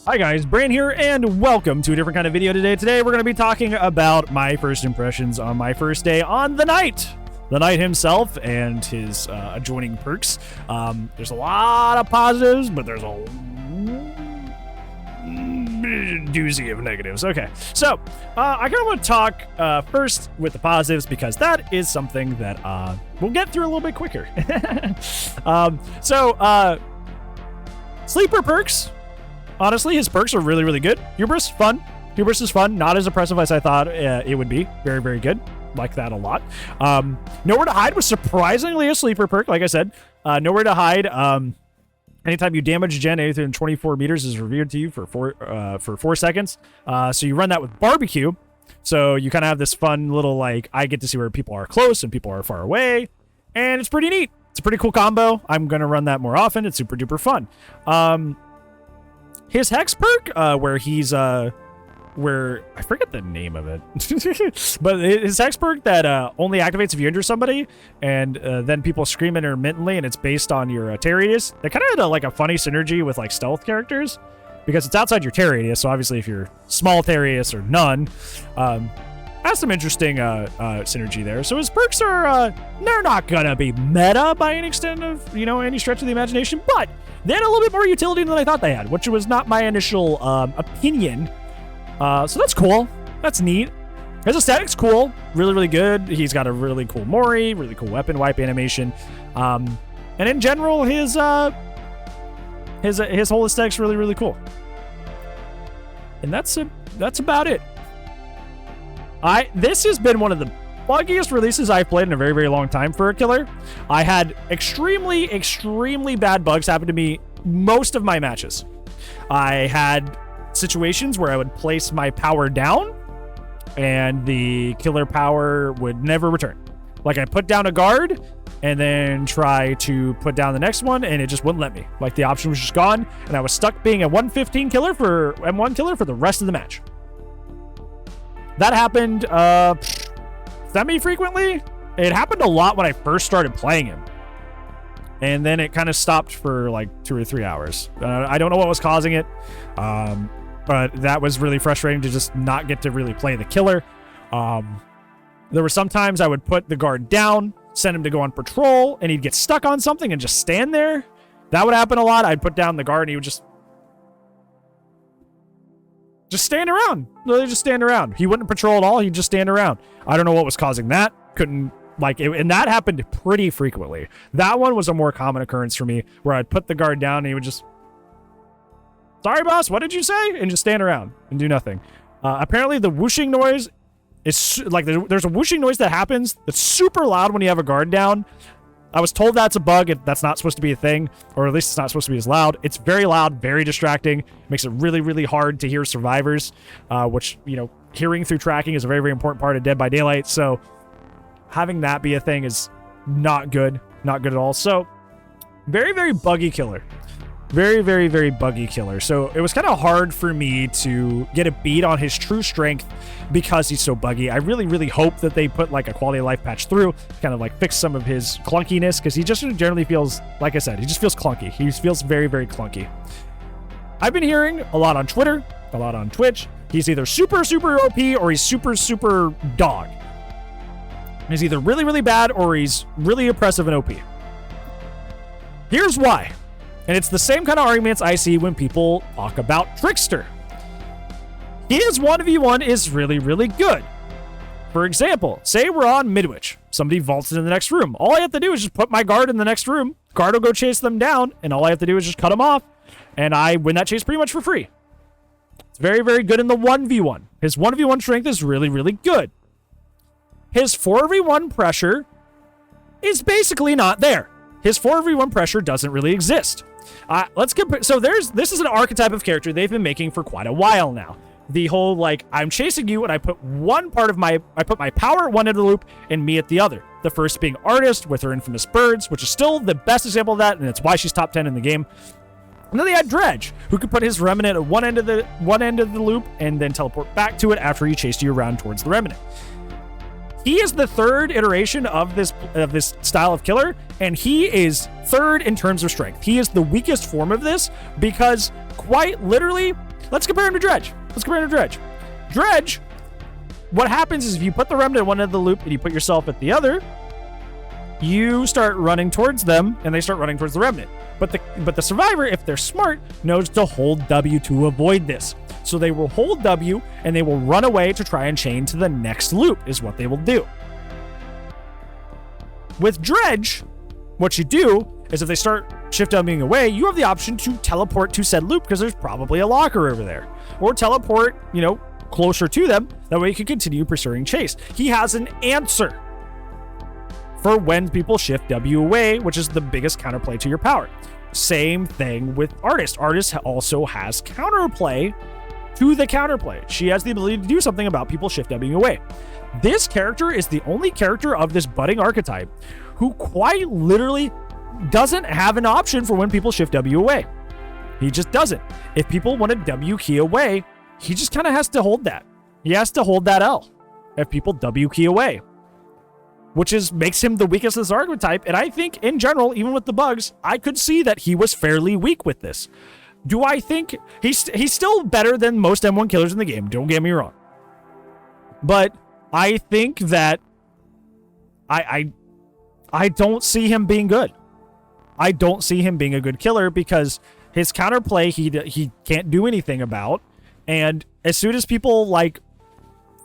Hi guys, Bran here, and welcome to a different kind of video today. Today we're going to be talking about my first impressions on my first day on the Knight. The Knight himself and his adjoining perks. There's a lot of positives, but there's a doozy of negatives. Okay, so I kind of want to talk first with the positives because that is something that we'll get through a little bit quicker. Sleeper perks. Honestly, his perks are really, really good. Hubris, fun. Hubris is fun. Not as oppressive as I thought it would be. Very, very good. Like that a lot. Nowhere to Hide was surprisingly a sleeper perk, like I said. Nowhere to Hide. Anytime you damage a gen, anything 24 meters is revealed to you for 4 seconds. So you run that with Barbecue. So you kind of have this fun little, like, I get to see where people are close and people are far away. And it's pretty neat. It's a pretty cool combo. I'm going to run that more often. It's super duper fun. His Hex perk, where he's, where, I forget the name of it, but his Hex perk that only activates if you injure somebody, and then people scream intermittently, and it's based on your tear radius. They kind of had like a funny synergy with like stealth characters, because it's outside your tear radius, so obviously if you're small tear radius or none, has some interesting synergy there. So his perks are, they're not gonna be meta by any extent of, you know, any stretch of the imagination, but they had a little bit more utility than I thought they had, which was not my initial opinion. So that's cool. That's neat. His aesthetic's cool. Really, really good. He's got a really cool Mori, really cool weapon wipe animation. And in general, his whole aesthetic's really, really cool. And that's about it. This has been one of the buggiest releases I've played in a very, very long time for a killer. I had extremely, extremely bad bugs happen to me most of my matches. I had situations where I would place my power down and the killer power would never return. Like I put down a guard and then try to put down the next one and it just wouldn't let me. Like the option was just gone and I was stuck being a 115 killer for M1 killer for the rest of the match. That happened semi-frequently. It happened a lot when I first started playing him. And then it kind of stopped for like 2 or 3 hours. I don't know what was causing it. But that was really frustrating to just not get to really play the killer. There were some times I would put the guard down, send him to go on patrol, and he'd get stuck on something and just stand there. That would happen a lot. I'd put down the guard and he would just stand around. Literally just stand around. He wouldn't patrol at all. He'd just stand around. I don't know what was causing that. Couldn't, like, and that happened pretty frequently. That one was a more common occurrence for me, where I'd put the guard down and he would just, sorry, boss, what did you say? And just stand around and do nothing. Apparently, the whooshing noise is, like, there's a whooshing noise that happens that's super loud when you have a guard down. I was told that's a bug. That's not supposed to be a thing, or at least it's not supposed to be as loud. It's very loud, very distracting. Makes it really, really hard to hear survivors, which, you know, hearing through tracking is a very, very important part of Dead by Daylight. So having that be a thing is not good. Not good at all. So very, very buggy killer. Very, very, very buggy killer. So it was kind of hard for me to get a beat on his true strength because he's so buggy. I really, really hope that they put like a quality of life patch through, kind of like fix some of his clunkiness, because he just generally feels, like I said, he just feels clunky. He feels very, very clunky. I've been hearing a lot on Twitter, a lot on Twitch. He's either super, super OP or he's super, super dog. He's either really, really bad or he's really oppressive and OP. Here's why. And it's the same kind of arguments I see when people talk about Trickster. His 1v1 is really, really good. For example, say we're on Midwich. Somebody vaults into the next room. All I have to do is just put my guard in the next room. Guard will go chase them down, and all I have to do is just cut them off. And I win that chase pretty much for free. It's very, very good in the 1v1. His 1v1 strength is really, really good. His 4v1 pressure is basically not there. His 4v1 pressure doesn't really exist. Let's compare. So this is an archetype of character they've been making for quite a while now. The whole, like, I'm chasing you and I put my power at one end of the loop and me at the other. The first being Artist with her infamous birds, which is still the best example of that, and it's why she's top 10 in the game. And then they had Dredge, who could put his remnant at one end of the loop and then teleport back to it after he chased you around towards the remnant. He is the third iteration of this style of killer, and he is third in terms of strength. He is the weakest form of this because quite literally let's compare him to Dredge. Dredge, what happens is if you put the remnant at one end of the loop and you put yourself at the other, you start running towards them and they start running towards the remnant. But the survivor, if they're smart, knows to hold W to avoid this. So they will hold W and they will run away to try and chain to the next loop is what they will do. With Dredge, what you do is if they start shift Wing away, you have the option to teleport to said loop because there's probably a locker over there. Or teleport, closer to them. That way you can continue pursuing chase. He has an answer for when people shift W away, which is the biggest counterplay to your power. Same thing with Artist. Artist also has counterplay to the counterplay. She has the ability to do something about people shift Wing away. This character is the only character of this budding archetype who quite literally doesn't have an option for when people shift W away. He just doesn't. If people want to W key away, he just kind of has to hold that. He has to hold that L if people W key away, which makes him the weakest of this archetype. And I think in general, even with the bugs, I could see that he was fairly weak with this. Do I think he's still better than most M1 killers in the game? Don't get me wrong. But I think that I don't see him being good. I don't see him being a good killer because his counterplay he can't do anything about. And as soon as people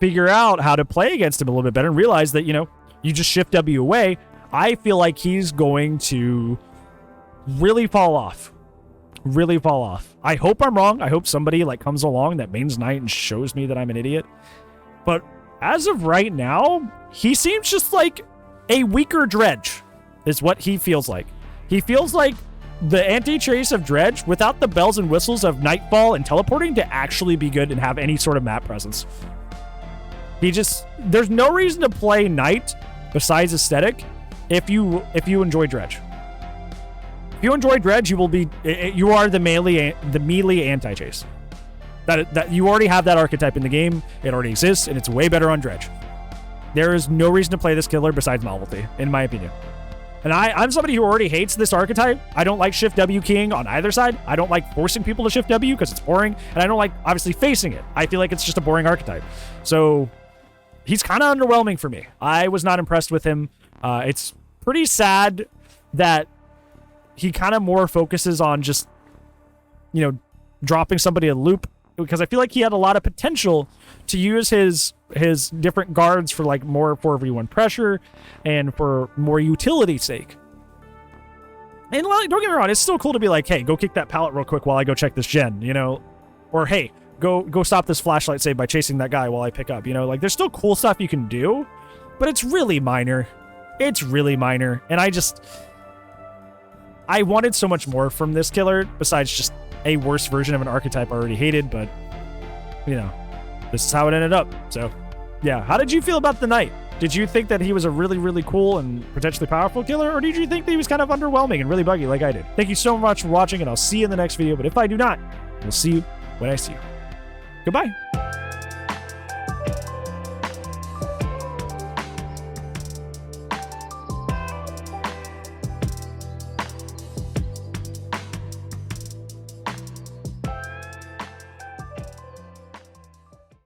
figure out how to play against him a little bit better and realize that, you just shift W away, I feel like he's going to really fall off. Really fall off. I hope I'm wrong. I hope somebody comes along that mains Knight and shows me that I'm an idiot. But as of right now, he seems just like a weaker Dredge is what he feels like. He feels like the anti-chase of Dredge without the bells and whistles of Nightfall and teleporting to actually be good and have any sort of map presence. There's no reason to play Knight besides aesthetic if you enjoy Dredge. If you enjoy Dredge, you are the melee anti-chase. That you already have that archetype in the game. It already exists, and it's way better on Dredge. There is no reason to play this killer besides novelty, in my opinion. And I'm somebody who already hates this archetype. I don't like shift W keying on either side. I don't like forcing people to shift W because it's boring, and I don't like obviously facing it. I feel like it's just a boring archetype. So he's kind of underwhelming for me. I was not impressed with him. It's pretty sad that he kind of more focuses on just, dropping somebody a loop, because I feel like he had a lot of potential to use his different guards for more 4v1 pressure and for more utility sake. And don't get me wrong, it's still cool to be like, hey, go kick that pallet real quick while I go check this gen, or hey, go stop this flashlight save by chasing that guy while I pick up, there's still cool stuff you can do, but it's really minor. It's really minor. And I wanted so much more from this killer besides just a worse version of an archetype I already hated, but this is how it ended up. So yeah, how did you feel about the Knight? Did you think that he was a really, really cool and potentially powerful killer, or did you think that he was kind of underwhelming and really buggy like I did? Thank you so much for watching, and I'll see you in the next video, but if I do not, we'll see you when I see you. Goodbye.